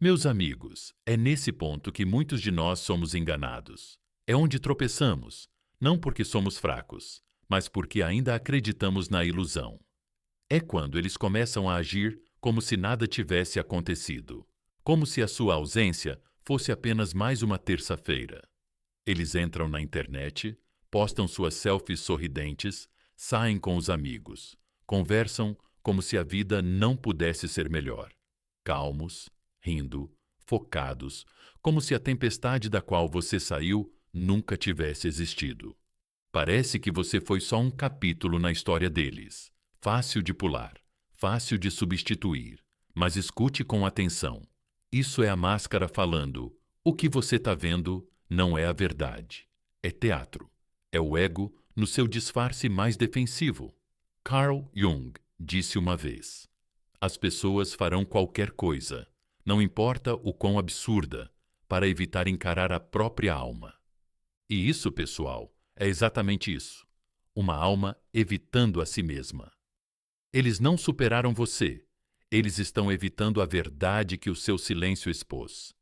Meus amigos, é nesse ponto que muitos de nós somos enganados. É onde tropeçamos, não porque somos fracos, mas porque ainda acreditamos na ilusão. É quando eles começam a agir como se nada tivesse acontecido, como se a sua ausência fosse apenas mais uma terça-feira. Eles entram na internet, postam suas selfies sorridentes, saem com os amigos, conversam como se a vida não pudesse ser melhor. Calmos, rindo, focados, como se a tempestade da qual você saiu nunca tivesse existido. Parece que você foi só um capítulo na história deles. Fácil de pular, fácil de substituir. Mas escute com atenção. Isso é a máscara falando. O que você está vendo não é a verdade. É teatro. É o ego no seu disfarce mais defensivo. Carl Jung disse uma vez: as pessoas farão qualquer coisa, não importa o quão absurda, para evitar encarar a própria alma. E isso, pessoal, é exatamente isso. Uma alma evitando a si mesma. Eles não superaram você. Eles estão evitando a verdade que o seu silêncio expôs.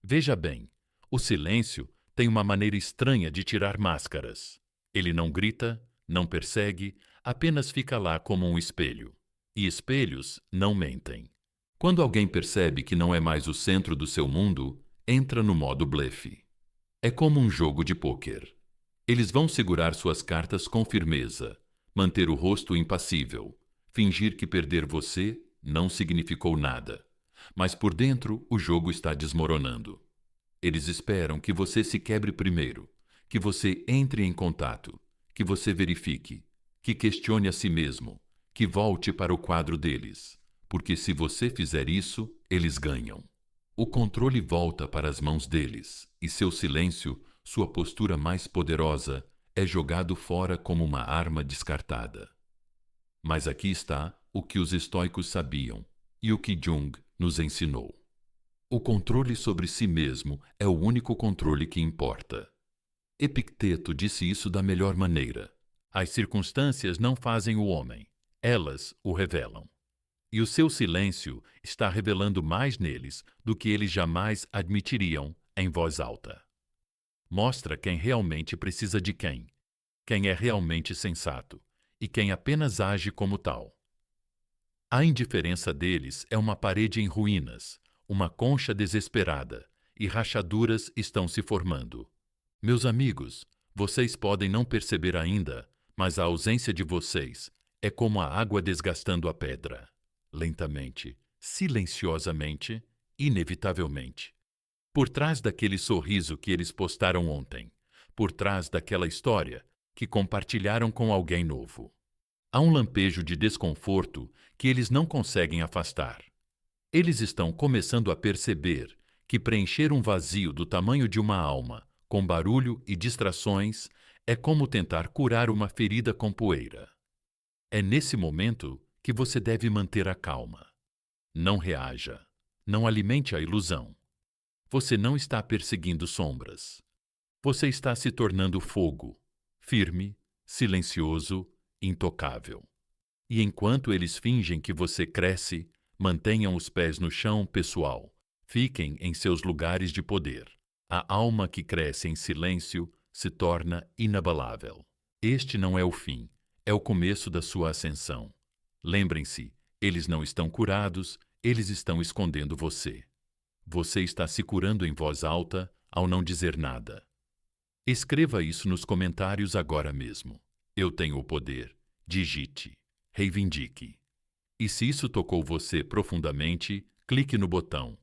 Veja bem, o silêncio tem uma maneira estranha de tirar máscaras. Ele não grita, não persegue, apenas fica lá como um espelho. E espelhos não mentem. Quando alguém percebe que não é mais o centro do seu mundo, entra no modo blefe. É como um jogo de pôquer. Eles vão segurar suas cartas com firmeza, manter o rosto impassível, fingir que perder você não significou nada. Mas por dentro o jogo está desmoronando. Eles esperam que você se quebre primeiro, que você entre em contato, que você verifique, que questione a si mesmo, que volte para o quadro deles. Porque se você fizer isso, eles ganham. O controle volta para as mãos deles, e seu silêncio, sua postura mais poderosa, é jogado fora como uma arma descartada. Mas aqui está o que os estoicos sabiam e o que Jung nos ensinou. O controle sobre si mesmo é o único controle que importa. Epicteto disse isso da melhor maneira. As circunstâncias não fazem o homem, elas o revelam. E o seu silêncio está revelando mais neles do que eles jamais admitiriam em voz alta. Mostra quem realmente precisa de quem é realmente sensato e quem apenas age como tal. A indiferença deles é uma parede em ruínas, uma concha desesperada, e rachaduras estão se formando. Meus amigos, vocês podem não perceber ainda, mas a ausência de vocês é como a água desgastando a pedra. Lentamente, silenciosamente, inevitavelmente. Por trás daquele sorriso que eles postaram ontem, por trás daquela história que compartilharam com alguém novo. Há um lampejo de desconforto que eles não conseguem afastar. Eles estão começando a perceber que preencher um vazio do tamanho de uma alma, com barulho e distrações, é como tentar curar uma ferida com poeira. É nesse momento que você deve manter a calma. Não reaja. Não alimente a ilusão. Você não está perseguindo sombras. Você está se tornando fogo, firme, silencioso, intocável. E enquanto eles fingem que você cresce, mantenham os pés no chão, pessoal. Fiquem em seus lugares de poder. A alma que cresce em silêncio se torna inabalável. Este não é o fim, é o começo da sua ascensão. Lembrem-se, eles não estão curados, eles estão escondendo você. Você está se curando em voz alta ao não dizer nada. Escreva isso nos comentários agora mesmo. Eu tenho o poder. Digite. Reivindique. E se isso tocou você profundamente, clique no botão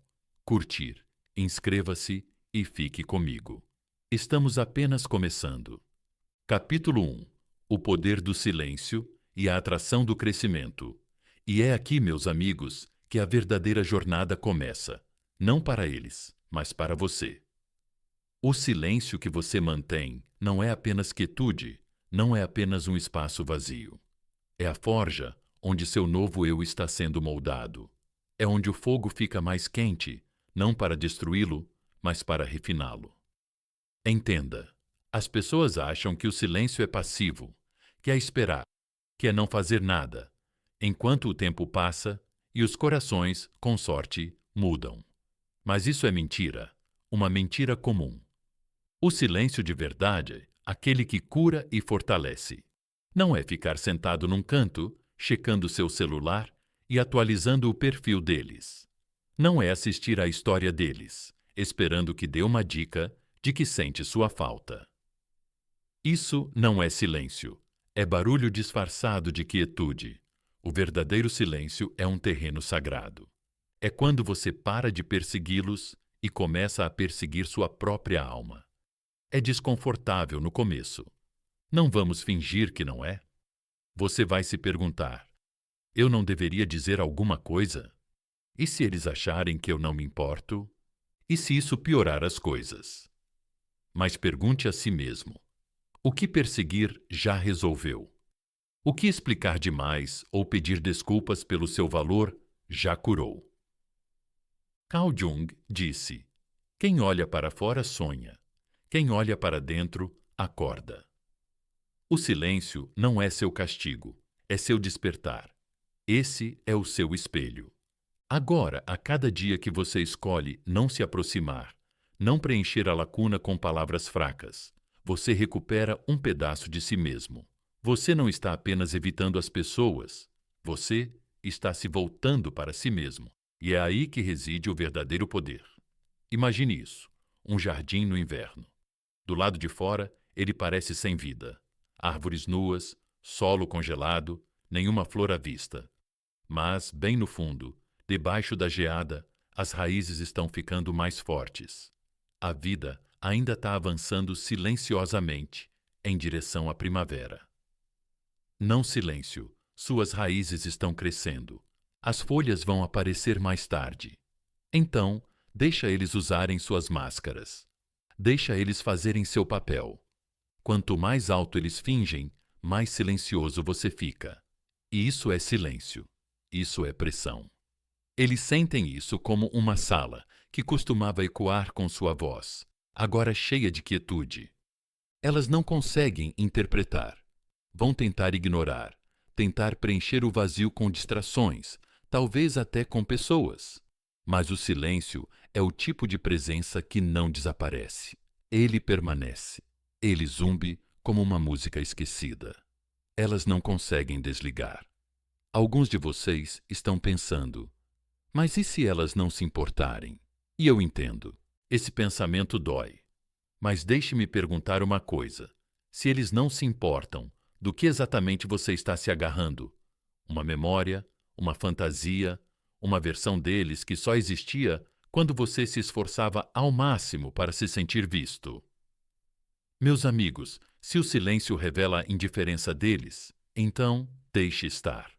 curtir, inscreva-se e fique comigo. Estamos apenas começando. Capítulo 1. O poder do silêncio e a atração do crescimento. E é aqui, meus amigos, que a verdadeira jornada começa. Não para eles, mas para você. O silêncio que você mantém não é apenas quietude, não é apenas um espaço vazio. É a forja onde seu novo eu está sendo moldado. É onde o fogo fica mais quente, não para destruí-lo, mas para refiná-lo. Entenda, as pessoas acham que o silêncio é passivo, que é esperar, que é não fazer nada, enquanto o tempo passa e os corações, com sorte, mudam. Mas isso é mentira, uma mentira comum. O silêncio de verdade, aquele que cura e fortalece, não é ficar sentado num canto, checando seu celular e atualizando o perfil deles. Não é assistir à história deles, esperando que dê uma dica de que sente sua falta. Isso não é silêncio, é barulho disfarçado de quietude. O verdadeiro silêncio é um terreno sagrado. É quando você para de persegui-los e começa a perseguir sua própria alma. É desconfortável no começo. Não vamos fingir que não é? Você vai se perguntar: eu não deveria dizer alguma coisa? E se eles acharem que eu não me importo? E se isso piorar as coisas? Mas pergunte a si mesmo: o que perseguir já resolveu? O que explicar demais ou pedir desculpas pelo seu valor já curou? Carl Jung disse: quem olha para fora sonha, quem olha para dentro acorda. O silêncio não é seu castigo, é seu despertar. Esse é o seu espelho. Agora, a cada dia que você escolhe não se aproximar, não preencher a lacuna com palavras fracas, você recupera um pedaço de si mesmo. Você não está apenas evitando as pessoas, você está se voltando para si mesmo. E é aí que reside o verdadeiro poder. Imagine isso, um jardim no inverno. Do lado de fora, ele parece sem vida. Árvores nuas, solo congelado, nenhuma flor à vista. Mas, bem no fundo, debaixo da geada, as raízes estão ficando mais fortes. A vida ainda está avançando silenciosamente em direção à primavera. Não silêncio, suas raízes estão crescendo. As folhas vão aparecer mais tarde. Então, deixa eles usarem suas máscaras. Deixa eles fazerem seu papel. Quanto mais alto eles fingem, mais silencioso você fica. E isso é silêncio. Isso é pressão. Eles sentem isso como uma sala que costumava ecoar com sua voz, agora cheia de quietude. Elas não conseguem interpretar. Vão tentar ignorar, tentar preencher o vazio com distrações, talvez até com pessoas. Mas o silêncio é o tipo de presença que não desaparece. Ele permanece. Ele zumbe como uma música esquecida. Elas não conseguem desligar. Alguns de vocês estão pensando: mas e se elas não se importarem? E eu entendo. Esse pensamento dói. Mas deixe-me perguntar uma coisa. Se eles não se importam, do que exatamente você está se agarrando? Uma memória? Uma fantasia? Uma versão deles que só existia quando você se esforçava ao máximo para se sentir visto? Meus amigos, se o silêncio revela a indiferença deles, então deixe estar.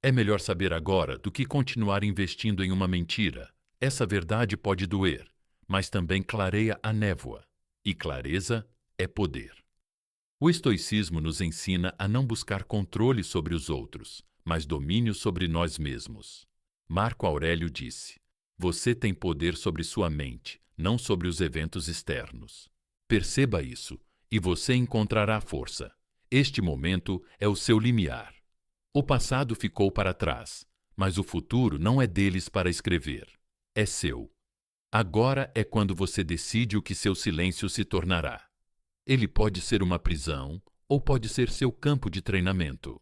É melhor saber agora do que continuar investindo em uma mentira. Essa verdade pode doer, mas também clareia a névoa. E clareza é poder. O estoicismo nos ensina a não buscar controle sobre os outros, mas domínio sobre nós mesmos. Marco Aurélio disse: você tem poder sobre sua mente, não sobre os eventos externos. Perceba isso, e você encontrará força. Este momento é o seu limiar. O passado ficou para trás, mas o futuro não é deles para escrever. É seu. Agora é quando você decide o que seu silêncio se tornará. Ele pode ser uma prisão ou pode ser seu campo de treinamento.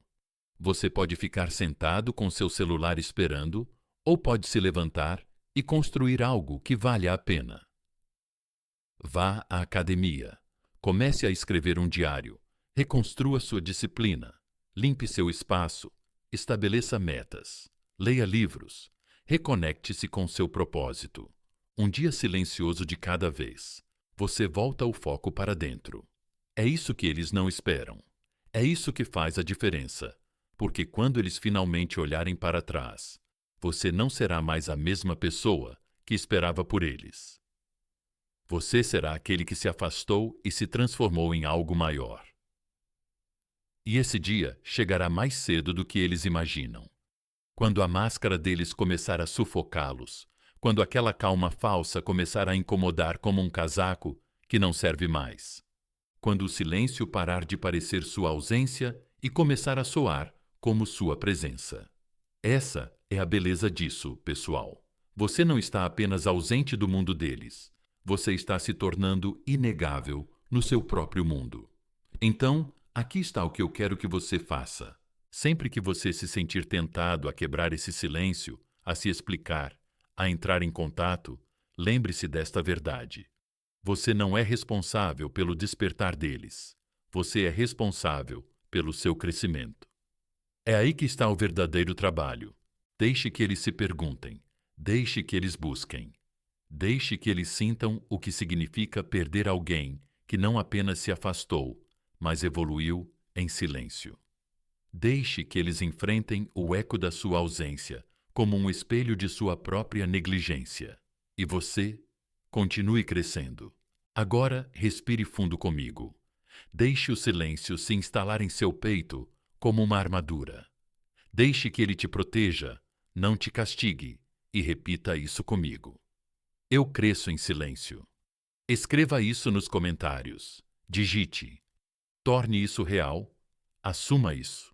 Você pode ficar sentado com seu celular esperando ou pode se levantar e construir algo que valha a pena. Vá à academia. Comece a escrever um diário. Reconstrua sua disciplina. Limpe seu espaço. Estabeleça metas. Leia livros. Reconecte-se com seu propósito. Um dia silencioso de cada vez. Você volta o foco para dentro. É isso que eles não esperam. É isso que faz a diferença. Porque quando eles finalmente olharem para trás, você não será mais a mesma pessoa que esperava por eles. Você será aquele que se afastou e se transformou em algo maior. E esse dia chegará mais cedo do que eles imaginam. Quando a máscara deles começar a sufocá-los, quando aquela calma falsa começar a incomodar como um casaco que não serve mais. Quando o silêncio parar de parecer sua ausência e começar a soar como sua presença. Essa é a beleza disso, pessoal. Você não está apenas ausente do mundo deles, você está se tornando inegável no seu próprio mundo. Então, aqui está o que eu quero que você faça. Sempre que você se sentir tentado a quebrar esse silêncio, a se explicar, a entrar em contato, lembre-se desta verdade. Você não é responsável pelo despertar deles. Você é responsável pelo seu crescimento. É aí que está o verdadeiro trabalho. Deixe que eles se perguntem. Deixe que eles busquem. Deixe que eles sintam o que significa perder alguém que não apenas se afastou, mas evoluiu em silêncio. Deixe que eles enfrentem o eco da sua ausência como um espelho de sua própria negligência. E você, continue crescendo. Agora, respire fundo comigo. Deixe o silêncio se instalar em seu peito como uma armadura. Deixe que ele te proteja, não te castigue, e repita isso comigo. Eu cresço em silêncio. Escreva isso nos comentários. Digite. Torne isso real. Assuma isso.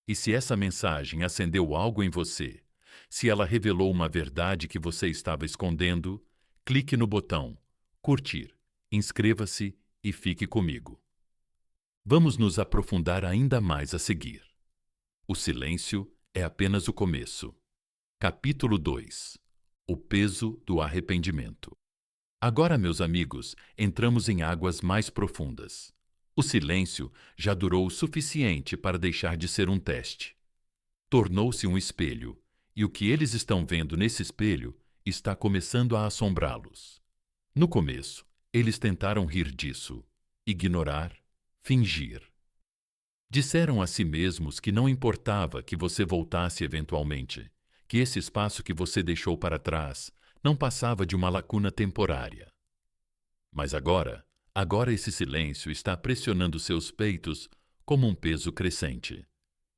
E se essa mensagem acendeu algo em você, se ela revelou uma verdade que você estava escondendo, clique no botão curtir, inscreva-se e fique comigo. Vamos nos aprofundar ainda mais a seguir. O silêncio é apenas o começo. Capítulo 2. O peso do arrependimento. Agora, meus amigos, entramos em águas mais profundas. O silêncio já durou o suficiente para deixar de ser um teste. Tornou-se um espelho, e o que eles estão vendo nesse espelho está começando a assombrá-los. No começo, eles tentaram rir disso, ignorar, fingir. Disseram a si mesmos que não importava que você voltasse eventualmente, que esse espaço que você deixou para trás não passava de uma lacuna temporária. Mas agora esse silêncio está pressionando seus peitos como um peso crescente.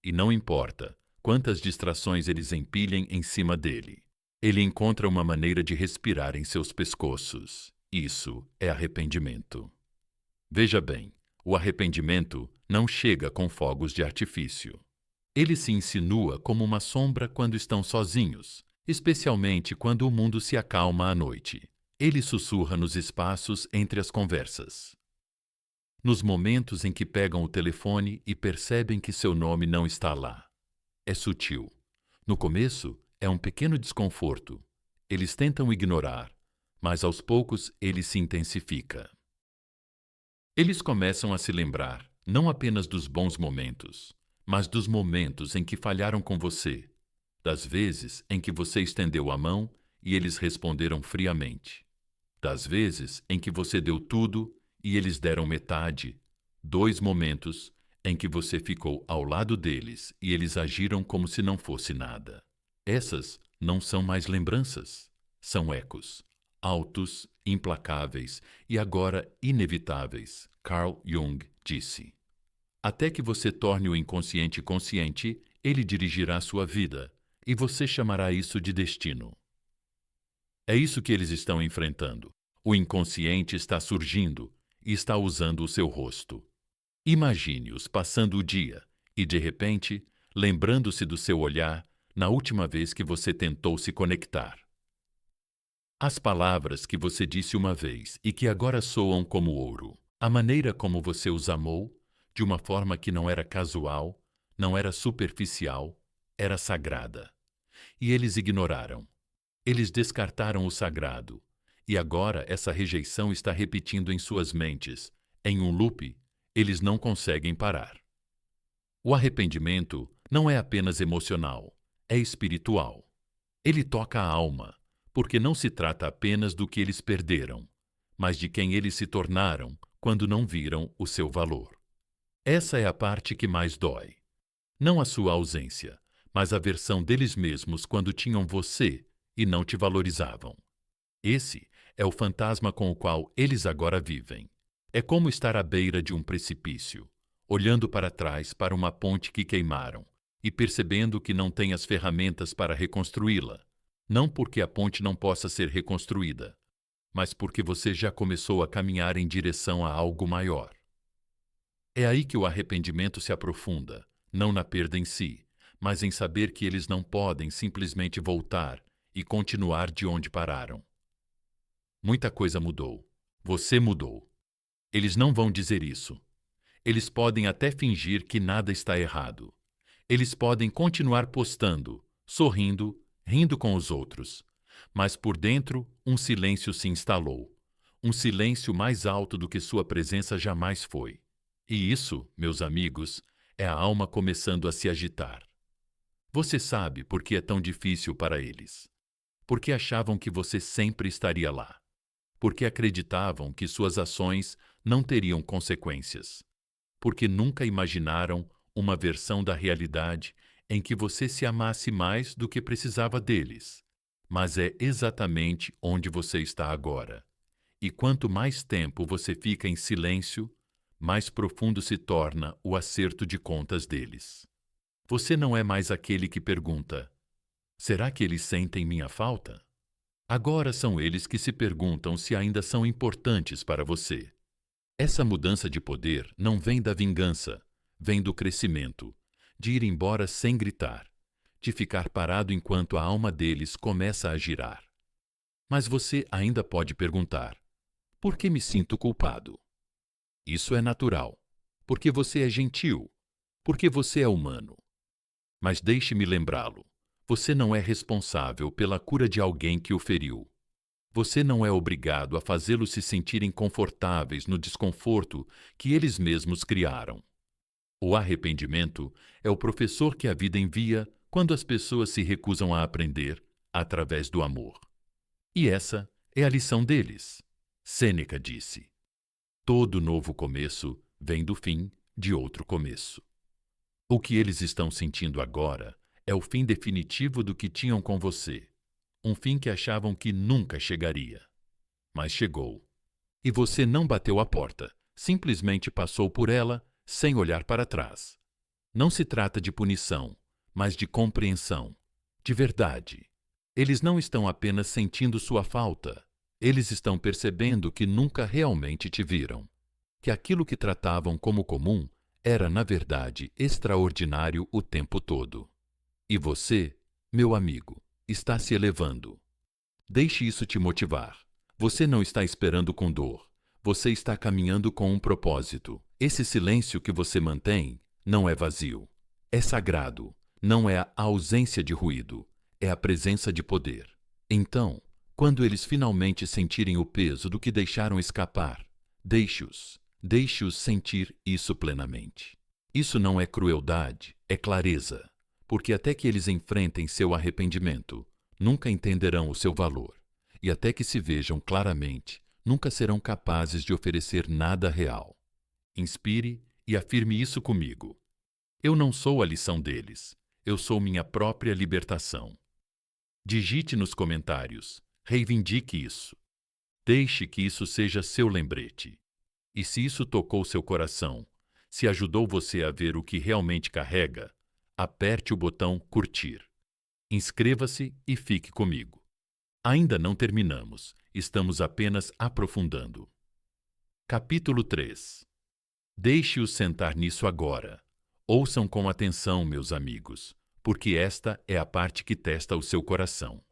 E não importa quantas distrações eles empilhem em cima dele, ele encontra uma maneira de respirar em seus pescoços. Isso é arrependimento. Veja bem, o arrependimento não chega com fogos de artifício. Ele se insinua como uma sombra quando estão sozinhos, especialmente quando o mundo se acalma à noite. Ele sussurra nos espaços entre as conversas. Nos momentos em que pegam o telefone e percebem que seu nome não está lá. É sutil. No começo, é um pequeno desconforto. Eles tentam ignorar, mas aos poucos ele se intensifica. Eles começam a se lembrar não apenas dos bons momentos, mas dos momentos em que falharam com você, das vezes em que você estendeu a mão e eles responderam friamente, das vezes em que você deu tudo e eles deram metade, 2 momentos em que você ficou ao lado deles e eles agiram como se não fosse nada. Essas não são mais lembranças, são ecos, altos, implacáveis e agora inevitáveis, Carl Jung disse. Até que você torne o inconsciente consciente, ele dirigirá sua vida, e você chamará isso de destino. É isso que eles estão enfrentando. O inconsciente está surgindo e está usando o seu rosto. Imagine-os passando o dia e, de repente, lembrando-se do seu olhar na última vez que você tentou se conectar. As palavras que você disse uma vez e que agora soam como ouro. A maneira como você os amou, de uma forma que não era casual, não era superficial, era sagrada. E eles ignoraram. Eles descartaram o sagrado. E agora essa rejeição está repetindo em suas mentes. Em um loop, eles não conseguem parar. O arrependimento não é apenas emocional, é espiritual. Ele toca a alma, porque não se trata apenas do que eles perderam, mas de quem eles se tornaram quando não viram o seu valor. Essa é a parte que mais dói. Não a sua ausência, mas a versão deles mesmos quando tinham você e não te valorizavam. Esse é o fantasma com o qual eles agora vivem. É como estar à beira de um precipício, olhando para trás para uma ponte que queimaram e percebendo que não tem as ferramentas para reconstruí-la. Não porque a ponte não possa ser reconstruída, mas porque você já começou a caminhar em direção a algo maior. É aí que o arrependimento se aprofunda, não na perda em si, mas em saber que eles não podem simplesmente voltar e continuar de onde pararam. Muita coisa mudou. Você mudou. Eles não vão dizer isso. Eles podem até fingir que nada está errado. Eles podem continuar postando, sorrindo, rindo com os outros. Mas por dentro, um silêncio se instalou. Um silêncio mais alto do que sua presença jamais foi. E isso, meus amigos, é a alma começando a se agitar. Você sabe por que é tão difícil para eles. Porque achavam que você sempre estaria lá. Porque acreditavam que suas ações não teriam consequências. Porque nunca imaginaram uma versão da realidade em que você se amasse mais do que precisava deles. Mas é exatamente onde você está agora. E quanto mais tempo você fica em silêncio, mais profundo se torna o acerto de contas deles. Você não é mais aquele que pergunta: será que eles sentem minha falta? Agora são eles que se perguntam se ainda são importantes para você. Essa mudança de poder não vem da vingança, vem do crescimento, de ir embora sem gritar, de ficar parado enquanto a alma deles começa a girar. Mas você ainda pode perguntar: por que me sinto culpado? Isso é natural, porque você é gentil, porque você é humano. Mas deixe-me lembrá-lo. Você não é responsável pela cura de alguém que o feriu. Você não é obrigado a fazê-los se sentirem confortáveis no desconforto que eles mesmos criaram. O arrependimento é o professor que a vida envia quando as pessoas se recusam a aprender através do amor. E essa é a lição deles. Sêneca disse: todo novo começo vem do fim de outro começo. O que eles estão sentindo agora é o fim definitivo do que tinham com você. Um fim que achavam que nunca chegaria. Mas chegou. E você não bateu a porta, simplesmente passou por ela sem olhar para trás. Não se trata de punição, mas de compreensão, de verdade. Eles não estão apenas sentindo sua falta. Eles estão percebendo que nunca realmente te viram. Que aquilo que tratavam como comum era, na verdade, extraordinário o tempo todo. E você, meu amigo, está se elevando. Deixe isso te motivar. Você não está esperando com dor. Você está caminhando com um propósito. Esse silêncio que você mantém não é vazio. É sagrado. Não é a ausência de ruído. É a presença de poder. Então, quando eles finalmente sentirem o peso do que deixaram escapar, deixe-os. Deixe-os sentir isso plenamente. Isso não é crueldade, é clareza. Porque até que eles enfrentem seu arrependimento, nunca entenderão o seu valor. E até que se vejam claramente, nunca serão capazes de oferecer nada real. Inspire e afirme isso comigo. Eu não sou a lição deles. Eu sou minha própria libertação. Digite nos comentários. Reivindique isso. Deixe que isso seja seu lembrete. E se isso tocou seu coração, se ajudou você a ver o que realmente carrega, aperte o botão curtir. Inscreva-se e fique comigo. Ainda não terminamos, estamos apenas aprofundando. Capítulo 3. Deixe-os sentar nisso agora. Ouçam com atenção, meus amigos, porque esta é a parte que testa o seu coração.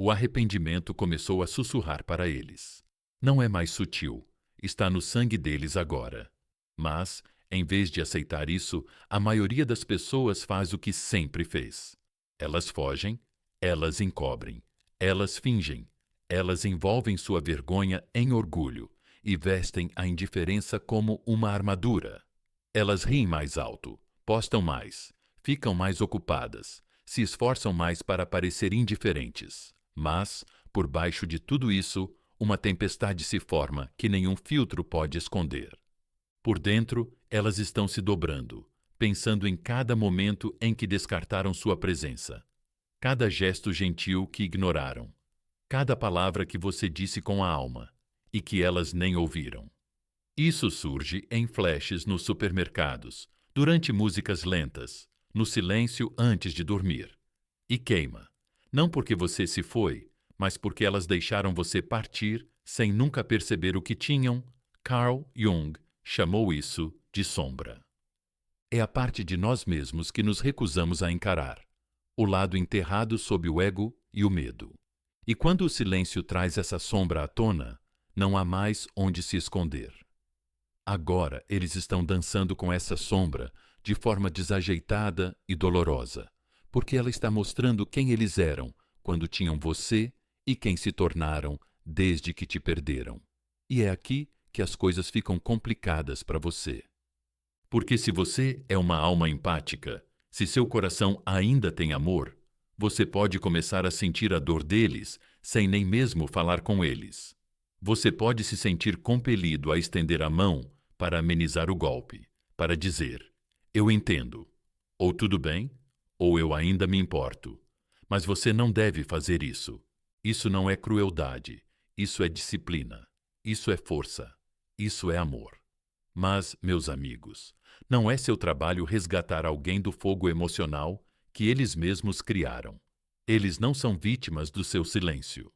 O arrependimento começou a sussurrar para eles. Não é mais sutil, está no sangue deles agora. Mas, em vez de aceitar isso, a maioria das pessoas faz o que sempre fez. Elas fogem, elas encobrem, elas fingem, elas envolvem sua vergonha em orgulho e vestem a indiferença como uma armadura. Elas riem mais alto, postam mais, ficam mais ocupadas, se esforçam mais para parecer indiferentes. Mas, por baixo de tudo isso, uma tempestade se forma que nenhum filtro pode esconder. Por dentro, elas estão se dobrando, pensando em cada momento em que descartaram sua presença, cada gesto gentil que ignoraram, cada palavra que você disse com a alma e que elas nem ouviram. Isso surge em flashes nos supermercados, durante músicas lentas, no silêncio antes de dormir. E queima, não porque você se foi, mas porque elas deixaram você partir sem nunca perceber o que tinham. Carl Jung chamou isso de sombra. É a parte de nós mesmos que nos recusamos a encarar, o lado enterrado sob o ego e o medo. E quando o silêncio traz essa sombra à tona, não há mais onde se esconder. Agora eles estão dançando com essa sombra de forma desajeitada e dolorosa, porque ela está mostrando quem eles eram quando tinham você e quem se tornaram desde que te perderam. E é aqui que as coisas ficam complicadas para você. Porque se você é uma alma empática, se seu coração ainda tem amor, você pode começar a sentir a dor deles sem nem mesmo falar com eles. Você pode se sentir compelido a estender a mão para amenizar o golpe, para dizer: eu entendo, ou tudo bem, ou eu ainda me importo. Mas você não deve fazer isso. Isso não é crueldade, isso é disciplina, isso é força, isso é amor. Mas, meus amigos, não é seu trabalho resgatar alguém do fogo emocional que eles mesmos criaram. Eles não são vítimas do seu silêncio.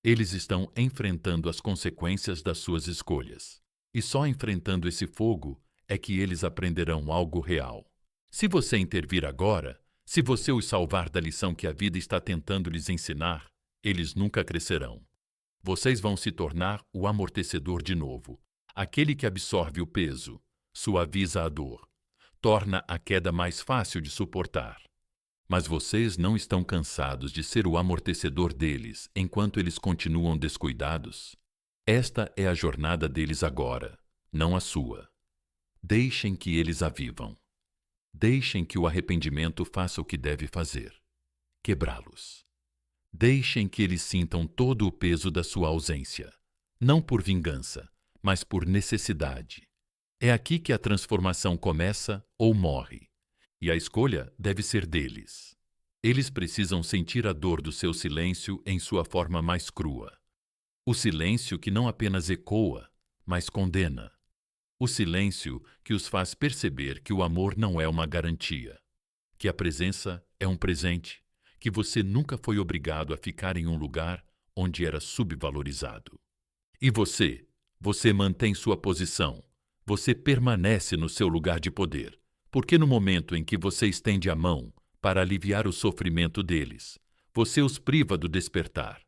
Eles estão enfrentando as consequências das suas escolhas. E só enfrentando esse fogo é que eles aprenderão algo real. Se você intervir agora, se você os salvar da lição que a vida está tentando lhes ensinar, eles nunca crescerão. Vocês vão se tornar o amortecedor de novo, aquele que absorve o peso, suaviza a dor, torna a queda mais fácil de suportar. Mas vocês não estão cansados de ser o amortecedor deles enquanto eles continuam descuidados? Esta é a jornada deles agora, não a sua. Deixem que eles a vivam. Deixem que o arrependimento faça o que deve fazer: quebrá-los. Deixem que eles sintam todo o peso da sua ausência, não por vingança, mas por necessidade. É aqui que a transformação começa ou morre, e a escolha deve ser deles. Eles precisam sentir a dor do seu silêncio em sua forma mais crua. O silêncio que não apenas ecoa, mas condena. O silêncio que os faz perceber que o amor não é uma garantia, que a presença é um presente, que você nunca foi obrigado a ficar em um lugar onde era subvalorizado. E você mantém sua posição, você permanece no seu lugar de poder, porque no momento em que você estende a mão para aliviar o sofrimento deles, você os priva do despertar.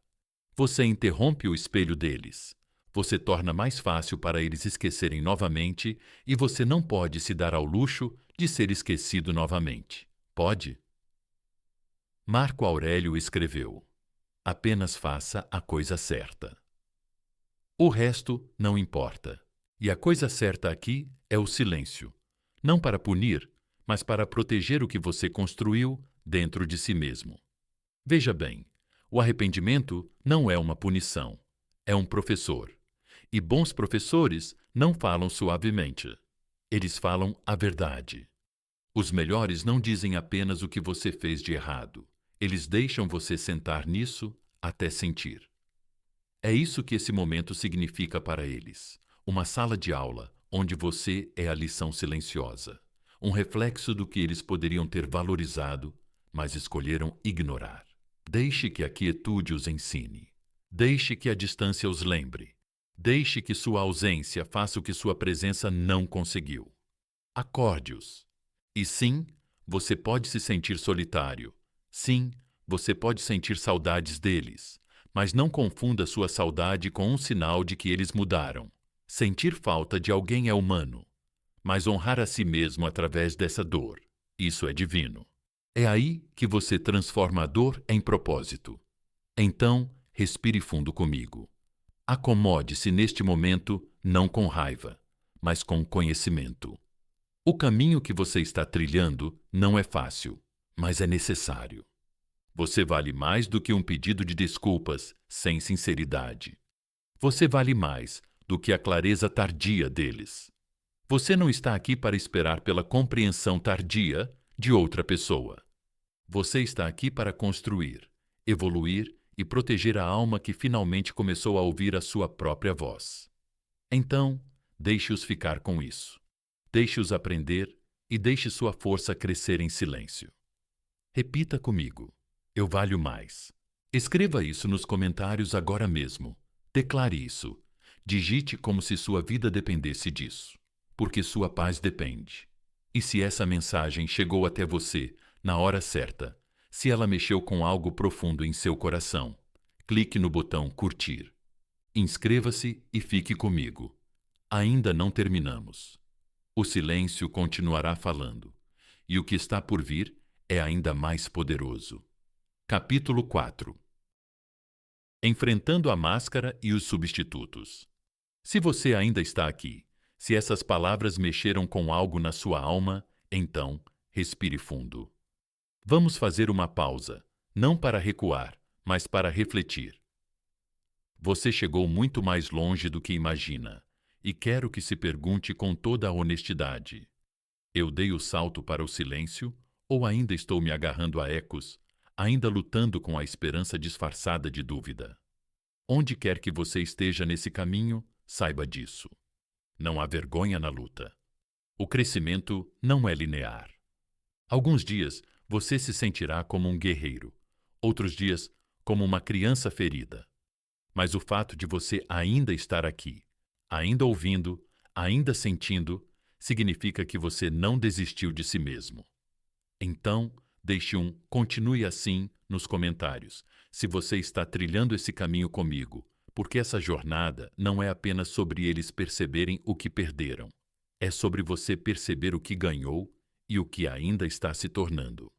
Você interrompe o espelho deles. Você torna mais fácil para eles esquecerem novamente e você não pode se dar ao luxo de ser esquecido novamente. Pode? Marco Aurélio escreveu: apenas faça a coisa certa. O resto não importa. E a coisa certa aqui é o silêncio. Não para punir, mas para proteger o que você construiu dentro de si mesmo. Veja bem, o arrependimento não é uma punição, é um professor. E bons professores não falam suavemente. Eles falam a verdade. Os melhores não dizem apenas o que você fez de errado. Eles deixam você sentar nisso até sentir. É isso que esse momento significa para eles. Uma sala de aula onde você é a lição silenciosa. Um reflexo do que eles poderiam ter valorizado, mas escolheram ignorar. Deixe que a quietude os ensine. Deixe que a distância os lembre. Deixe que sua ausência faça o que sua presença não conseguiu. Acorde-os. E sim, você pode se sentir solitário. Sim, você pode sentir saudades deles. Mas não confunda sua saudade com um sinal de que eles mudaram. Sentir falta de alguém é humano. Mas honrar a si mesmo através dessa dor, isso é divino. É aí que você transforma a dor em propósito. Então, respire fundo comigo. Acomode-se neste momento não com raiva, mas com conhecimento. O caminho que você está trilhando não é fácil, mas é necessário. Você vale mais do que um pedido de desculpas sem sinceridade. Você vale mais do que a clareza tardia deles. Você não está aqui para esperar pela compreensão tardia de outra pessoa. Você está aqui para construir, evoluir e proteger a alma que finalmente começou a ouvir a sua própria voz. Então, deixe-os ficar com isso. Deixe-os aprender e deixe sua força crescer em silêncio. Repita comigo: eu valho mais. Escreva isso nos comentários agora mesmo. Declare isso. Digite como se sua vida dependesse disso, porque sua paz depende. E se essa mensagem chegou até você na hora certa, se ela mexeu com algo profundo em seu coração, clique no botão curtir. Inscreva-se e fique comigo. Ainda não terminamos. O silêncio continuará falando, e o que está por vir é ainda mais poderoso. Capítulo 4. Enfrentando a máscara e os substitutos. Se você ainda está aqui, se essas palavras mexeram com algo na sua alma, então respire fundo. Vamos fazer uma pausa, não para recuar, mas para refletir. Você chegou muito mais longe do que imagina, e quero que se pergunte com toda a honestidade: eu dei o salto para o silêncio ou ainda estou me agarrando a ecos, ainda lutando com a esperança disfarçada de dúvida? Onde quer que você esteja nesse caminho, saiba disso. Não há vergonha na luta. O crescimento não é linear. Alguns dias você se sentirá como um guerreiro, outros dias como uma criança ferida. Mas o fato de você ainda estar aqui, ainda ouvindo, ainda sentindo, significa que você não desistiu de si mesmo. Então, deixe um "continue assim" nos comentários, se você está trilhando esse caminho comigo, porque essa jornada não é apenas sobre eles perceberem o que perderam. É sobre você perceber o que ganhou e o que ainda está se tornando.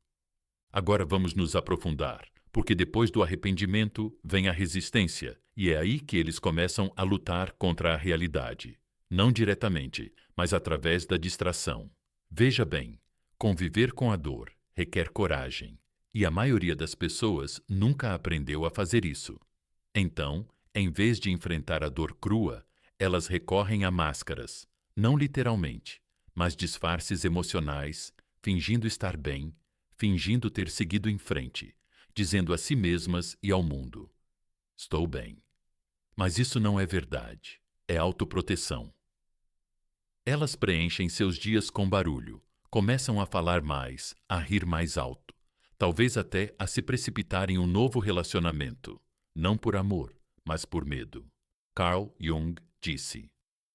Agora vamos nos aprofundar, porque depois do arrependimento vem a resistência, e é aí que eles começam a lutar contra a realidade. Não diretamente, mas através da distração. Veja bem, conviver com a dor requer coragem, e a maioria das pessoas nunca aprendeu a fazer isso. Então, em vez de enfrentar a dor crua, elas recorrem a máscaras, não literalmente, mas disfarces emocionais, fingindo estar bem, fingindo ter seguido em frente, dizendo a si mesmas e ao mundo: estou bem. Mas isso não é verdade, é autoproteção. Elas preenchem seus dias com barulho, começam a falar mais, a rir mais alto, talvez até a se precipitar em um novo relacionamento, não por amor, mas por medo. Carl Jung disse: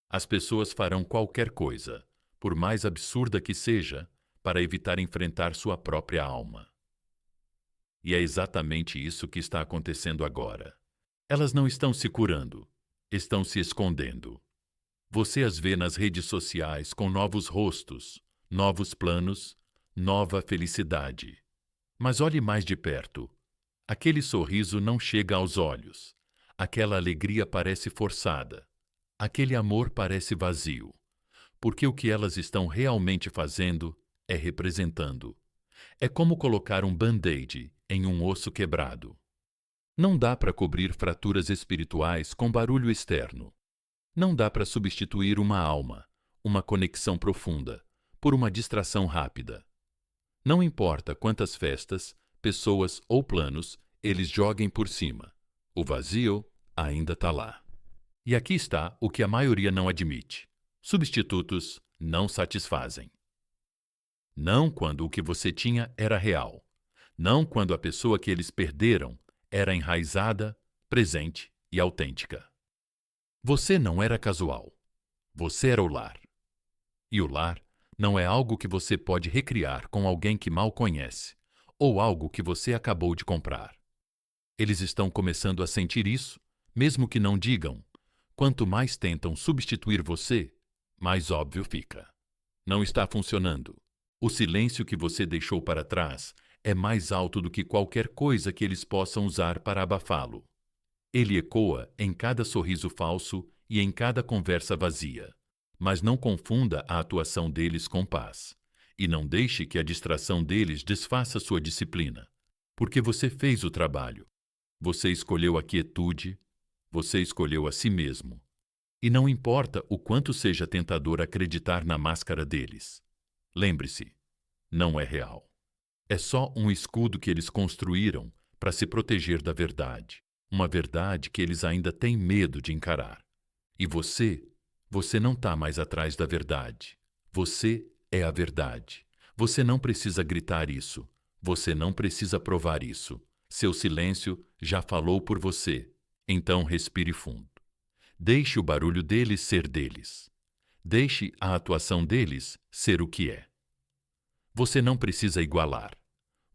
as pessoas farão qualquer coisa, por mais absurda que seja, para evitar enfrentar sua própria alma. E é exatamente isso que está acontecendo agora. Elas não estão se curando, estão se escondendo. Você as vê nas redes sociais com novos rostos, novos planos, nova felicidade. Mas olhe mais de perto. Aquele sorriso não chega aos olhos. Aquela alegria parece forçada. Aquele amor parece vazio. Porque o que elas estão realmente fazendo é representando. É como colocar um band-aid em um osso quebrado. Não dá para cobrir fraturas espirituais com barulho externo. Não dá para substituir uma alma, uma conexão profunda, por uma distração rápida. Não importa quantas festas, pessoas ou planos eles joguem por cima, o vazio ainda está lá. E aqui está o que a maioria não admite: substitutos não satisfazem. Não quando o que você tinha era real. Não quando a pessoa que eles perderam era enraizada, presente e autêntica. Você não era casual. Você era o lar. E o lar não é algo que você pode recriar com alguém que mal conhece, ou algo que você acabou de comprar. Eles estão começando a sentir isso, mesmo que não digam. Quanto mais tentam substituir você, mais óbvio fica. Não está funcionando. O silêncio que você deixou para trás é mais alto do que qualquer coisa que eles possam usar para abafá-lo. Ele ecoa em cada sorriso falso e em cada conversa vazia. Mas não confunda a atuação deles com paz. E não deixe que a distração deles desfaça sua disciplina. Porque você fez o trabalho. Você escolheu a quietude. Você escolheu a si mesmo. E não importa o quanto seja tentador acreditar na máscara deles. Lembre-se, não é real. É só um escudo que eles construíram para se proteger da verdade. Uma verdade que eles ainda têm medo de encarar. E você não está mais atrás da verdade. Você é a verdade. Você não precisa gritar isso. Você não precisa provar isso. Seu silêncio já falou por você. Então respire fundo. Deixe o barulho deles ser deles. Deixe a atuação deles ser o que é. Você não precisa igualar.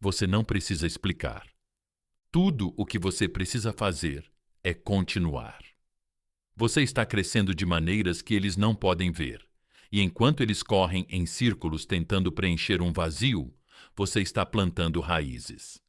Você não precisa explicar. Tudo o que você precisa fazer é continuar. Você está crescendo de maneiras que eles não podem ver. E enquanto eles correm em círculos tentando preencher um vazio, você está plantando raízes.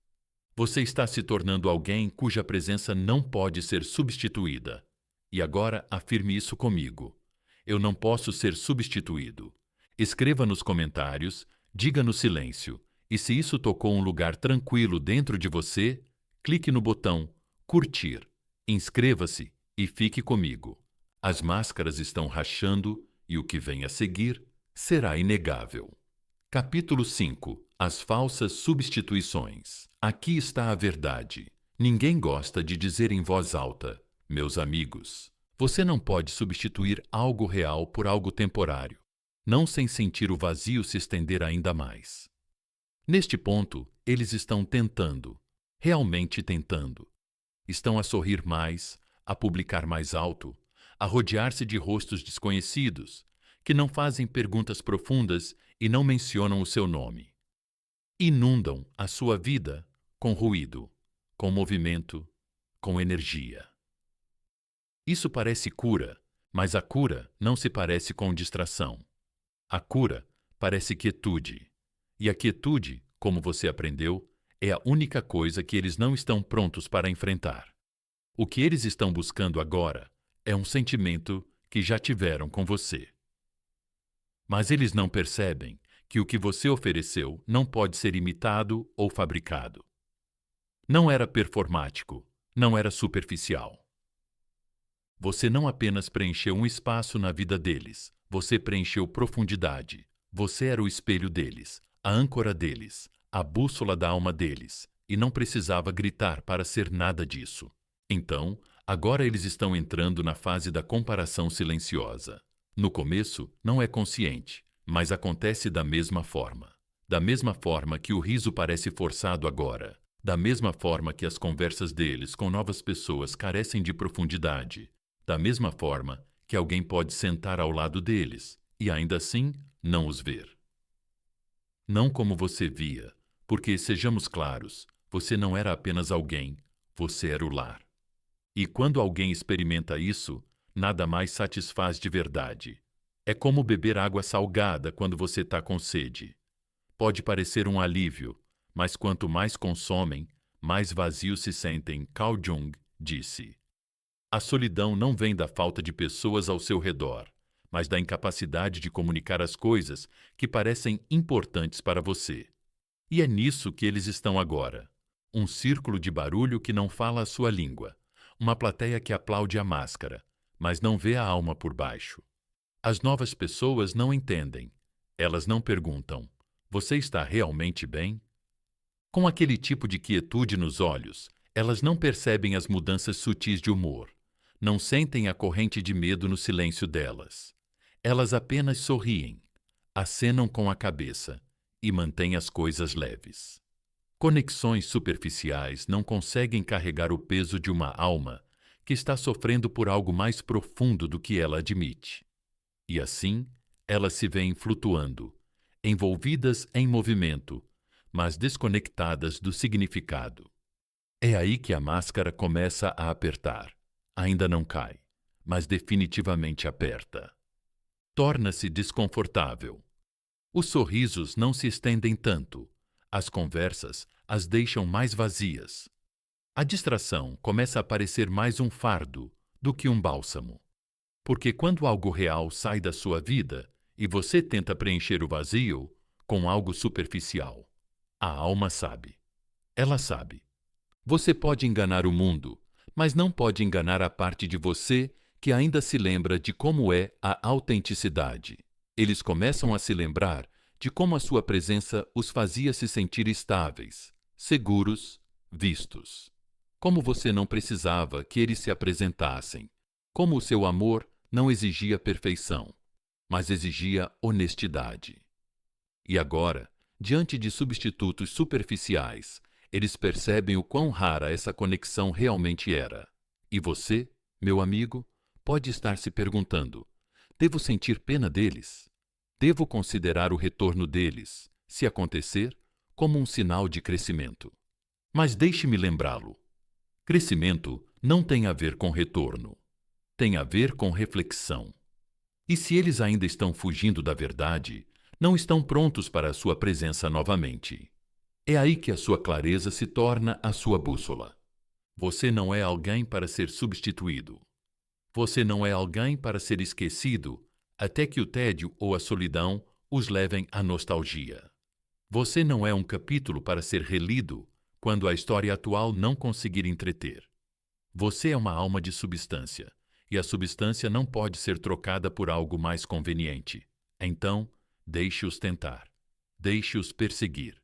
Você está se tornando alguém cuja presença não pode ser substituída. E agora afirme isso comigo. Eu não posso ser substituído. Escreva nos comentários, diga no silêncio. E se isso tocou um lugar tranquilo dentro de você, clique no botão curtir, inscreva-se e fique comigo. As máscaras estão rachando e o que vem a seguir será inegável. Capítulo 5. As falsas substituições. Aqui está a verdade. Ninguém gosta de dizer em voz alta, meus amigos. Você não pode substituir algo real por algo temporário, não sem sentir o vazio se estender ainda mais. Neste ponto, eles estão tentando, realmente tentando. Estão a sorrir mais, a publicar mais alto, a rodear-se de rostos desconhecidos, que não fazem perguntas profundas e não mencionam o seu nome. Inundam a sua vida com ruído, com movimento, com energia. Isso parece cura, mas a cura não se parece com distração. A cura parece quietude. E a quietude, como você aprendeu, é a única coisa que eles não estão prontos para enfrentar. O que eles estão buscando agora é um sentimento que já tiveram com você. Mas eles não percebem que o que você ofereceu não pode ser imitado ou fabricado. Não era performático, não era superficial. Você não apenas preencheu um espaço na vida deles, você preencheu profundidade. Você era o espelho deles, a âncora deles, a bússola da alma deles, e não precisava gritar para ser nada disso. Então, agora eles estão entrando na fase da comparação silenciosa. No começo, não é consciente, mas acontece da mesma forma. Da mesma forma que o riso parece forçado agora. Da mesma forma que as conversas deles com novas pessoas carecem de profundidade. Da mesma forma que alguém pode sentar ao lado deles e ainda assim não os ver. Não como você via, porque, sejamos claros, você não era apenas alguém, você era o lar. E quando alguém experimenta isso, nada mais satisfaz de verdade. É como beber água salgada quando você está com sede. Pode parecer um alívio, mas quanto mais consomem, mais vazios se sentem, Carl Jung disse. A solidão não vem da falta de pessoas ao seu redor, mas da incapacidade de comunicar as coisas que parecem importantes para você. E é nisso que eles estão agora. Um círculo de barulho que não fala a sua língua. Uma plateia que aplaude a máscara, mas não vê a alma por baixo. As novas pessoas não entendem. Elas não perguntam, você está realmente bem? Com aquele tipo de quietude nos olhos, elas não percebem as mudanças sutis de humor. Não sentem a corrente de medo no silêncio delas. Elas apenas sorriem, acenam com a cabeça e mantêm as coisas leves. Conexões superficiais não conseguem carregar o peso de uma alma que está sofrendo por algo mais profundo do que ela admite. E assim, elas se veem flutuando, envolvidas em movimento, mas desconectadas do significado. É aí que a máscara começa a apertar. Ainda não cai, mas definitivamente aperta. Torna-se desconfortável. Os sorrisos não se estendem tanto. As conversas as deixam mais vazias. A distração começa a parecer mais um fardo do que um bálsamo. Porque quando algo real sai da sua vida e você tenta preencher o vazio com algo superficial, a alma sabe. Ela sabe. Você pode enganar o mundo, mas não pode enganar a parte de você que ainda se lembra de como é a autenticidade. Eles começam a se lembrar de como a sua presença os fazia se sentir estáveis, seguros, vistos. Como você não precisava que eles se apresentassem. Como o seu amor não exigia perfeição, mas exigia honestidade. E agora, diante de substitutos superficiais, eles percebem o quão rara essa conexão realmente era. E você, meu amigo, pode estar se perguntando, devo sentir pena deles? Devo considerar o retorno deles, se acontecer, como um sinal de crescimento. Mas deixe-me lembrá-lo. Crescimento não tem a ver com retorno. Tem a ver com reflexão. E se eles ainda estão fugindo da verdade, não estão prontos para a sua presença novamente. É aí que a sua clareza se torna a sua bússola. Você não é alguém para ser substituído. Você não é alguém para ser esquecido até que o tédio ou a solidão os levem à nostalgia. Você não é um capítulo para ser relido quando a história atual não conseguir entreter. Você é uma alma de substância, e a substância não pode ser trocada por algo mais conveniente. Então, deixe-os tentar. Deixe-os perseguir.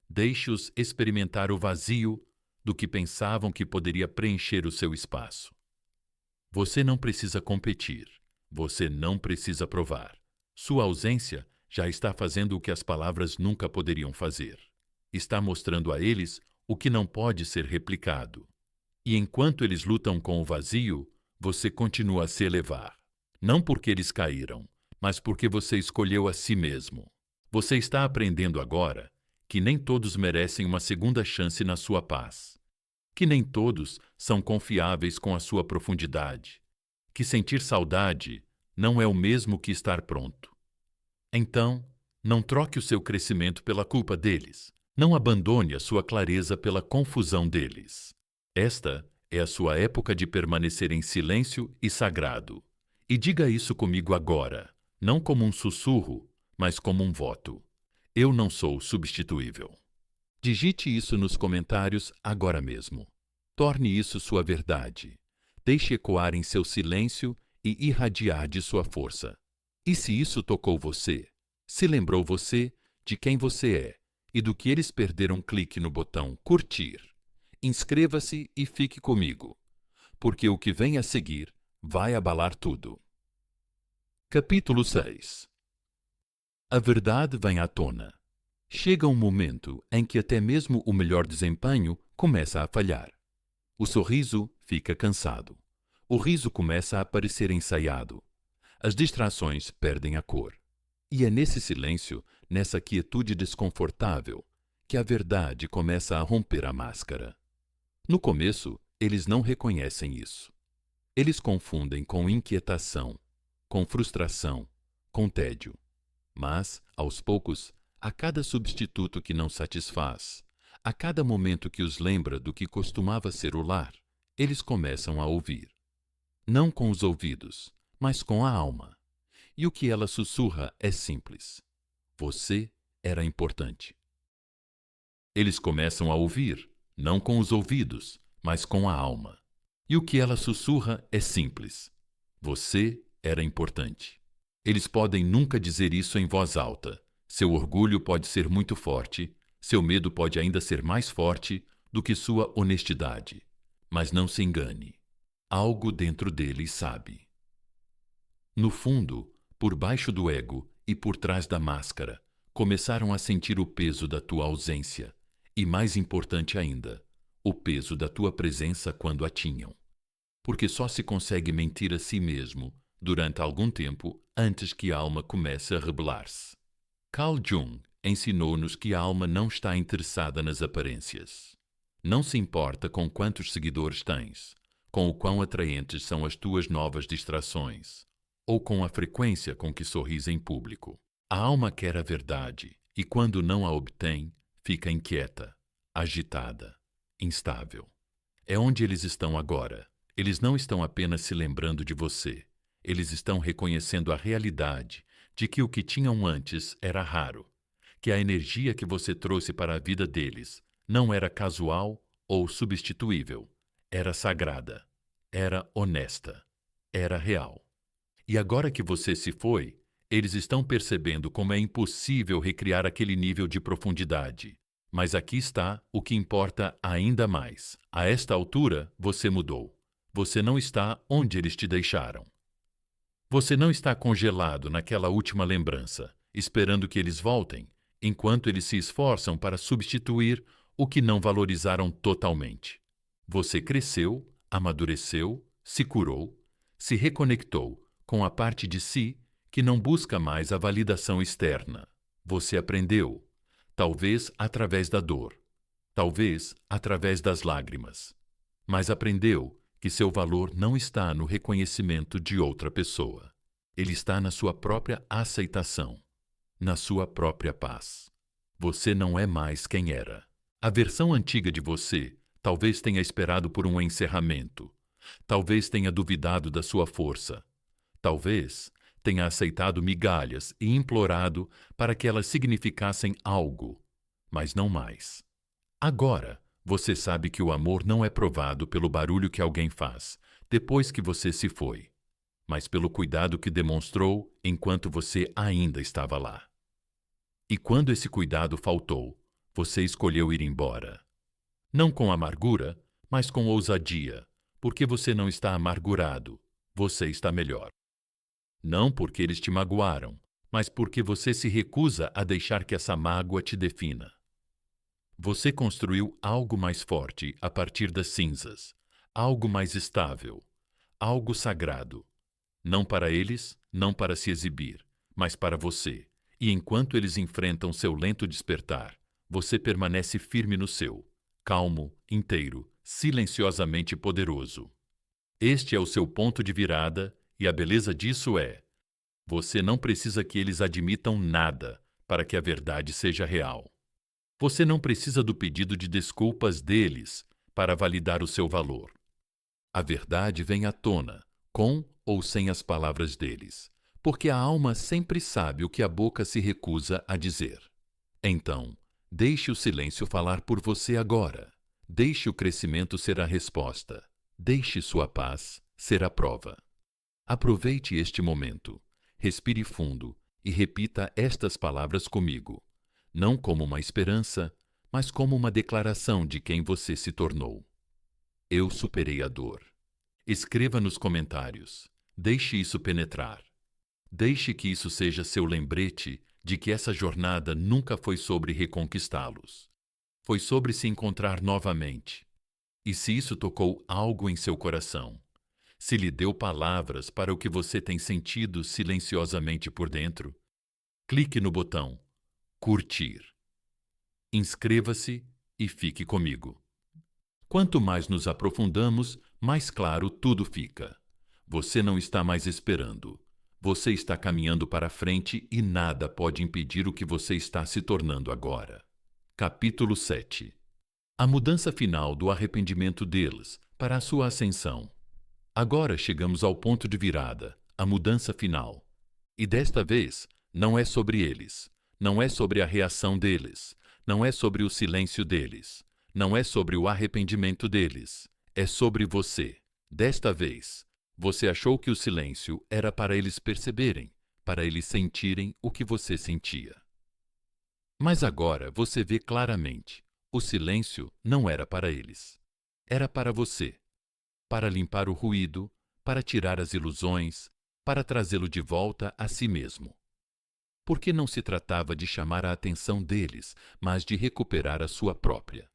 Deixe-os experimentar o vazio do que pensavam que poderia preencher o seu espaço. Você não precisa competir. Você não precisa provar. Sua ausência já está fazendo o que as palavras nunca poderiam fazer. Está mostrando a eles o que não pode ser replicado. E enquanto eles lutam com o vazio, você continua a se elevar. Não porque eles caíram, mas porque você escolheu a si mesmo. Você está aprendendo agora que nem todos merecem uma segunda chance na sua paz. Que nem todos são confiáveis com a sua profundidade. Que sentir saudade não é o mesmo que estar pronto. Então, não troque o seu crescimento pela culpa deles. Não abandone a sua clareza pela confusão deles. Esta é a sua época de permanecer em silêncio e sagrado. E diga isso comigo agora, não como um sussurro, mas como um voto. Eu não sou substituível. Digite isso nos comentários agora mesmo. Torne isso sua verdade. Deixe ecoar em seu silêncio e irradiar de sua força. E se isso tocou você, se lembrou você de quem você é e do que eles perderam, clique no botão curtir. Inscreva-se e fique comigo, porque o que vem a seguir vai abalar tudo. Capítulo 6. A verdade vem à tona. Chega um momento em que até mesmo o melhor desempenho começa a falhar. O sorriso fica cansado. O riso começa a parecer ensaiado. As distrações perdem a cor. E é nesse silêncio, nessa quietude desconfortável, que a verdade começa a romper a máscara. No começo, eles não reconhecem isso. Eles confundem com inquietação, com frustração, com tédio. Mas, aos poucos, a cada substituto que não satisfaz, a cada momento que os lembra do que costumava ser o lar, eles começam a ouvir. Não com os ouvidos, mas com a alma. E o que ela sussurra é simples. Você era importante. Eles começam a ouvir, não com os ouvidos, mas com a alma. E o que ela sussurra é simples. Você era importante. Eles podem nunca dizer isso em voz alta. Seu orgulho pode ser muito forte, seu medo pode ainda ser mais forte do que sua honestidade. Mas não se engane. Algo dentro deles sabe. No fundo, por baixo do ego e por trás da máscara, começaram a sentir o peso da tua ausência e, mais importante ainda, o peso da tua presença quando a tinham. Porque só se consegue mentir a si mesmo durante algum tempo antes que a alma comece a rebelar-se. Carl Jung ensinou-nos que a alma não está interessada nas aparências. Não se importa com quantos seguidores tens, com o quão atraentes são as tuas novas distrações, ou com a frequência com que sorris em público. A alma quer a verdade e, quando não a obtém, fica inquieta, agitada, instável. É onde eles estão agora. Eles não estão apenas se lembrando de você. Eles estão reconhecendo a realidade de que o que tinham antes era raro, que a energia que você trouxe para a vida deles não era casual ou substituível, era sagrada, era honesta, era real. E agora que você se foi, eles estão percebendo como é impossível recriar aquele nível de profundidade. Mas aqui está o que importa ainda mais. A esta altura, você mudou. Você não está onde eles te deixaram. Você não está congelado naquela última lembrança, esperando que eles voltem, enquanto eles se esforçam para substituir o que não valorizaram totalmente. Você cresceu, amadureceu, se curou, se reconectou com a parte de si que não busca mais a validação externa. Você aprendeu. talvez através da dor, talvez através das lágrimas, mas aprendeu que seu valor não está no reconhecimento de outra pessoa. Ele está na sua própria aceitação, na sua própria paz. Você não é mais quem era. A versão antiga de você talvez tenha esperado por um encerramento, talvez tenha duvidado da sua força, talvez tenha aceitado migalhas e implorado para que elas significassem algo, mas não mais. Agora, você sabe que o amor não é provado pelo barulho que alguém faz depois que você se foi, mas pelo cuidado que demonstrou enquanto você ainda estava lá. E quando esse cuidado faltou, você escolheu ir embora. Não com amargura, mas com ousadia, porque você não está amargurado, você está melhor. Não porque eles te magoaram, mas porque você se recusa a deixar que essa mágoa te defina. Você construiu algo mais forte a partir das cinzas, algo mais estável, algo sagrado. Não para eles, não para se exibir, mas para você. E enquanto eles enfrentam seu lento despertar, você permanece firme no seu, calmo, inteiro, silenciosamente poderoso. Este é o seu ponto de virada, e a beleza disso é: você não precisa que eles admitam nada para que a verdade seja real. Você não precisa do pedido de desculpas deles para validar o seu valor. A verdade vem à tona, com ou sem as palavras deles, porque a alma sempre sabe o que a boca se recusa a dizer. Então, deixe o silêncio falar por você agora. Deixe o crescimento ser a resposta. Deixe sua paz ser a prova. Aproveite este momento. Respire fundo e repita estas palavras comigo, não como uma esperança, mas como uma declaração de quem você se tornou. Eu superei a dor. Escreva nos comentários. Deixe isso penetrar. Deixe que isso seja seu lembrete de que essa jornada nunca foi sobre reconquistá-los. Foi sobre se encontrar novamente. E se isso tocou algo em seu coração, se lhe deu palavras para o que você tem sentido silenciosamente por dentro, clique no botão curtir. Inscreva-se e fique comigo. Quanto mais nos aprofundamos, mais claro tudo fica. Você não está mais esperando. Você está caminhando para frente e nada pode impedir o que você está se tornando agora. Capítulo 7. A mudança final do arrependimento deles para a sua ascensão. Agora chegamos ao ponto de virada, a mudança final. E desta vez, não é sobre eles, não é sobre a reação deles, não é sobre o silêncio deles, não é sobre o arrependimento deles, é sobre você. Desta vez, você achou que o silêncio era para eles perceberem, para eles sentirem o que você sentia. Mas agora você vê claramente, o silêncio não era para eles. Era para você. Para limpar o ruído, para tirar as ilusões, para trazê-lo de volta a si mesmo. Porque não se tratava de chamar a atenção deles, mas de recuperar a sua própria.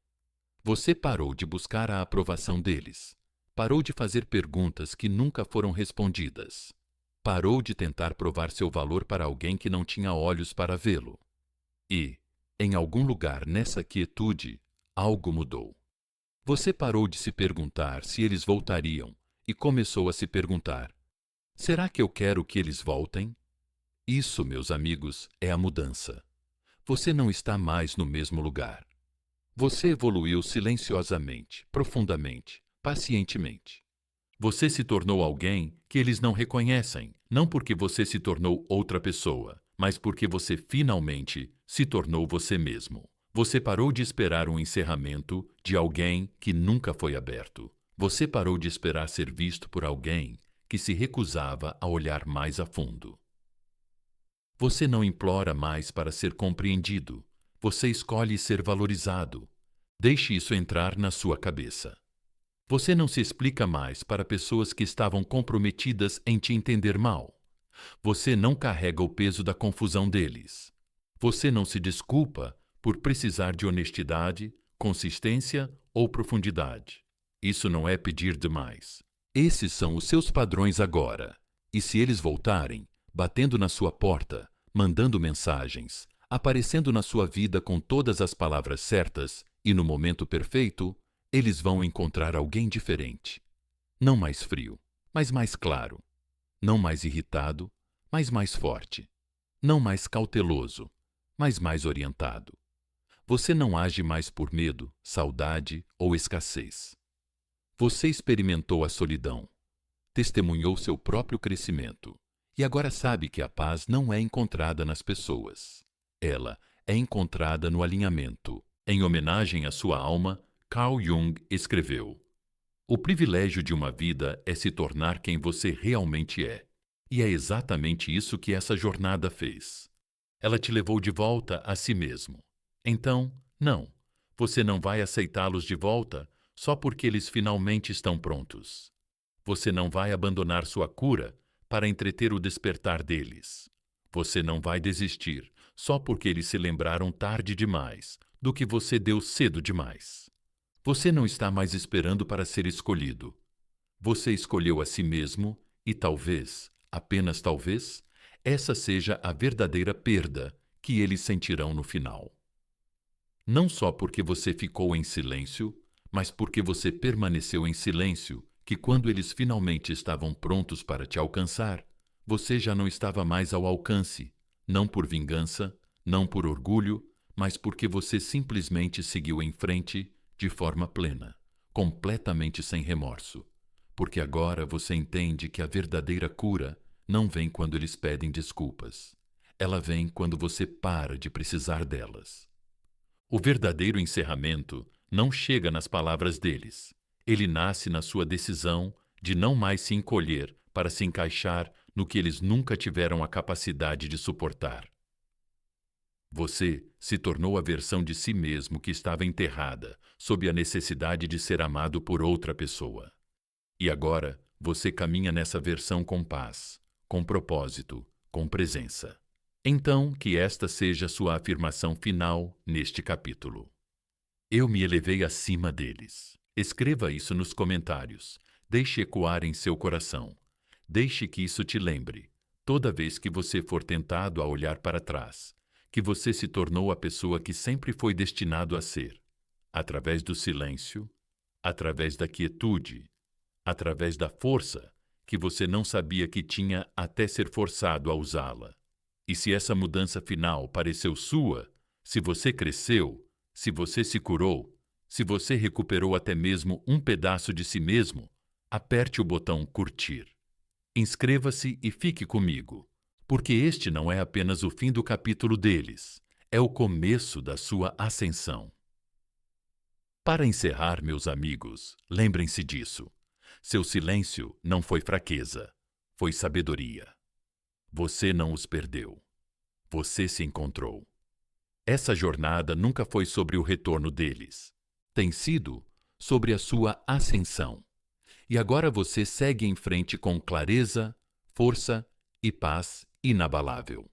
Você parou de buscar a aprovação deles. Parou de fazer perguntas que nunca foram respondidas. Parou de tentar provar seu valor para alguém que não tinha olhos para vê-lo. E, em algum lugar nessa quietude, algo mudou. Você parou de se perguntar se eles voltariam e começou a se perguntar: será que eu quero que eles voltem? Isso, meus amigos, é a mudança. Você não está mais no mesmo lugar. Você evoluiu silenciosamente, profundamente, pacientemente. Você se tornou alguém que eles não reconhecem, não porque você se tornou outra pessoa, mas porque você finalmente se tornou você mesmo. Você parou de esperar um encerramento de alguém que nunca foi aberto. Você parou de esperar ser visto por alguém que se recusava a olhar mais a fundo. Você não implora mais para ser compreendido. Você escolhe ser valorizado. Deixe isso entrar na sua cabeça. Você não se explica mais para pessoas que estavam comprometidas em te entender mal. Você não carrega o peso da confusão deles. Você não se desculpa por precisar de honestidade, consistência ou profundidade. Isso não é pedir demais. Esses são os seus padrões agora. E se eles voltarem, batendo na sua porta, mandando mensagens, aparecendo na sua vida com todas as palavras certas e no momento perfeito, eles vão encontrar alguém diferente. Não mais frio, mas mais claro. Não mais irritado, mas mais forte. Não mais cauteloso, mas mais orientado. Você não age mais por medo, saudade ou escassez. Você experimentou a solidão, testemunhou seu próprio crescimento e agora sabe que a paz não é encontrada nas pessoas. Ela é encontrada no alinhamento. Em homenagem à sua alma, Carl Jung escreveu: "O privilégio de uma vida é se tornar quem você realmente é." E é exatamente isso que essa jornada fez. Ela te levou de volta a si mesmo. Então, não, você não vai aceitá-los de volta só porque eles finalmente estão prontos. Você não vai abandonar sua cura para entreter o despertar deles. Você não vai desistir só porque eles se lembraram tarde demais do que você deu cedo demais. Você não está mais esperando para ser escolhido. Você escolheu a si mesmo e talvez, apenas talvez, essa seja a verdadeira perda que eles sentirão no final. Não só porque você ficou em silêncio, mas porque você permaneceu em silêncio, que quando eles finalmente estavam prontos para te alcançar, você já não estava mais ao alcance, não por vingança, não por orgulho, mas porque você simplesmente seguiu em frente de forma plena, completamente sem remorso. Porque agora você entende que a verdadeira cura não vem quando eles pedem desculpas. Ela vem quando você para de precisar delas. O verdadeiro encerramento não chega nas palavras deles. Ele nasce na sua decisão de não mais se encolher para se encaixar no que eles nunca tiveram a capacidade de suportar. Você se tornou a versão de si mesmo que estava enterrada sob a necessidade de ser amado por outra pessoa. E agora você caminha nessa versão com paz, com propósito, com presença. Então, que esta seja sua afirmação final neste capítulo. Eu me elevei acima deles. Escreva isso nos comentários. Deixe ecoar em seu coração. Deixe que isso te lembre, toda vez que você for tentado a olhar para trás, que você se tornou a pessoa que sempre foi destinado a ser, através do silêncio, através da quietude, através da força que você não sabia que tinha até ser forçado a usá-la. E se essa mudança final pareceu sua, se você cresceu, se você se curou, se você recuperou até mesmo um pedaço de si mesmo, aperte o botão curtir. Inscreva-se e fique comigo, porque este não é apenas o fim do capítulo deles, é o começo da sua ascensão. Para encerrar, meus amigos, lembrem-se disso. Seu silêncio não foi fraqueza, foi sabedoria. Você não os perdeu. Você se encontrou. Essa jornada nunca foi sobre o retorno deles. Tem sido sobre a sua ascensão. E agora você segue em frente com clareza, força e paz inabalável.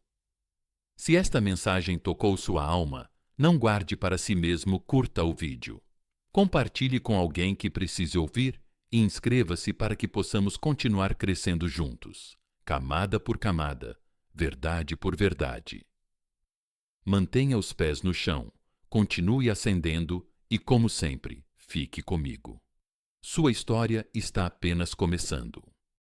Se esta mensagem tocou sua alma, não guarde para si mesmo, curta o vídeo. Compartilhe com alguém que precise ouvir e inscreva-se para que possamos continuar crescendo juntos, camada por camada, verdade por verdade. Mantenha os pés no chão, continue ascendendo e, como sempre, fique comigo. Sua história está apenas começando.